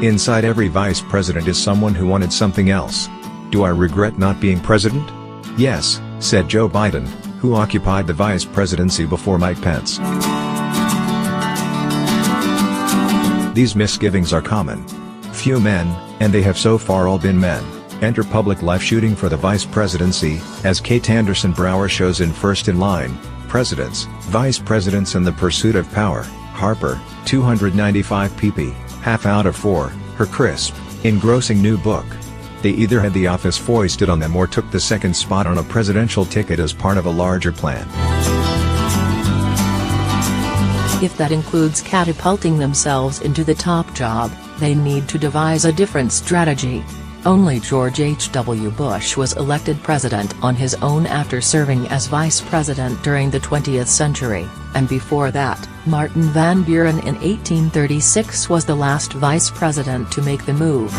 Inside every vice president is someone who wanted something else. Do I regret not being president? Yes, said Joe Biden, who occupied the vice presidency before Mike Pence. These misgivings are common. Few men, and they have so far all been men, enter public life shooting for the vice presidency, as Kate Anderson Brower shows in First in Line, Presidents, Vice Presidents and the Pursuit of Power, Harper, 295 pp, half out of 4, her crisp, engrossing new book. They either had the office foisted on them or took the second spot on a presidential ticket as part of a larger plan. If that includes catapulting themselves into the top job, they need to devise a different strategy. Only George H.W. Bush was elected president on his own after serving as vice president during the 20th century, and before that, Martin Van Buren in 1836 was the last vice president to make the move.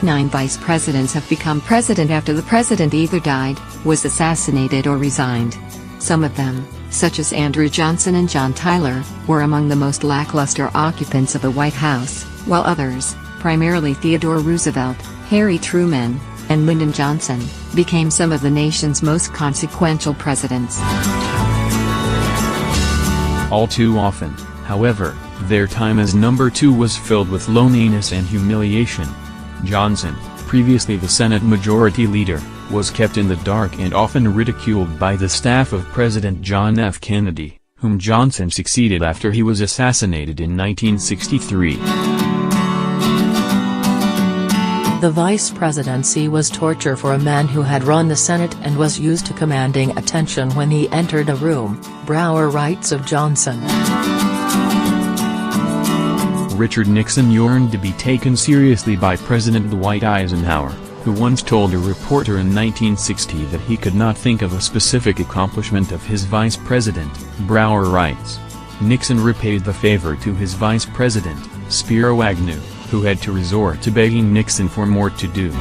9 vice presidents have become president after the president either died, was assassinated or resigned. Some of them, such as Andrew Johnson and John Tyler, were among the most lackluster occupants of the White House, while others, primarily Theodore Roosevelt, Harry Truman, and Lyndon Johnson, became some of the nation's most consequential presidents. All too often, however, their time as number 2 was filled with loneliness and humiliation. Johnson, previously the Senate Majority Leader, was kept in the dark and often ridiculed by the staff of President John F. Kennedy, whom Johnson succeeded after he was assassinated in 1963. The vice presidency was torture for a man who had run the Senate and was used to commanding attention when he entered a room, Brower writes of Johnson. Richard Nixon yearned to be taken seriously by President Dwight Eisenhower, who once told a reporter in 1960 that he could not think of a specific accomplishment of his vice president. Brower writes. Nixon repaid the favor to his vice president, Spiro Agnew, who had to resort to begging Nixon for more to do.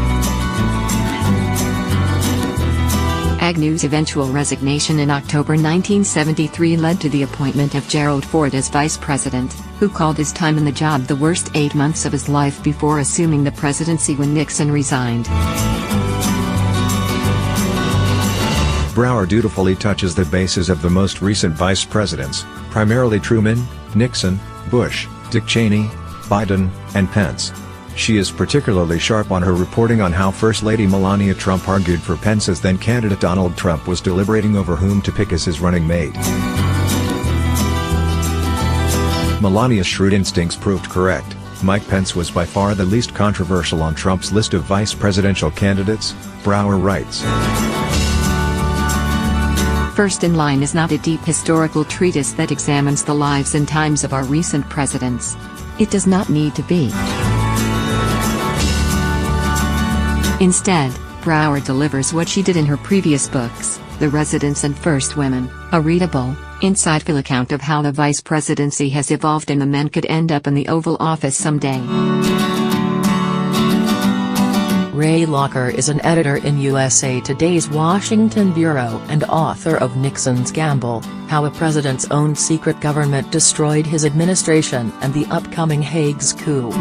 Agnew's eventual resignation in October 1973 led to the appointment of Gerald Ford as vice president, who called his time in the job the worst 8 months of his life before assuming the presidency when Nixon resigned. Brower dutifully touches the bases of the most recent vice presidents, primarily Truman, Nixon, Bush, Dick Cheney, Biden, and Pence. She is particularly sharp on her reporting on how First Lady Melania Trump argued for Pence as then-candidate Donald Trump was deliberating over whom to pick as his running mate. Melania's shrewd instincts proved correct. Mike Pence was by far the least controversial on Trump's list of vice presidential candidates, Brower writes. First in Line is not a deep historical treatise that examines the lives and times of our recent presidents. It does not need to be. Instead, Brower delivers what she did in her previous books, The Residents and First Women, a readable, insightful account of how the vice presidency has evolved and the men could end up in the Oval Office someday. Ray Locker is an editor in USA Today's Washington Bureau and author of Nixon's Gamble, How a President's Own Secret Government Destroyed His Administration and the Upcoming Hague's Coup.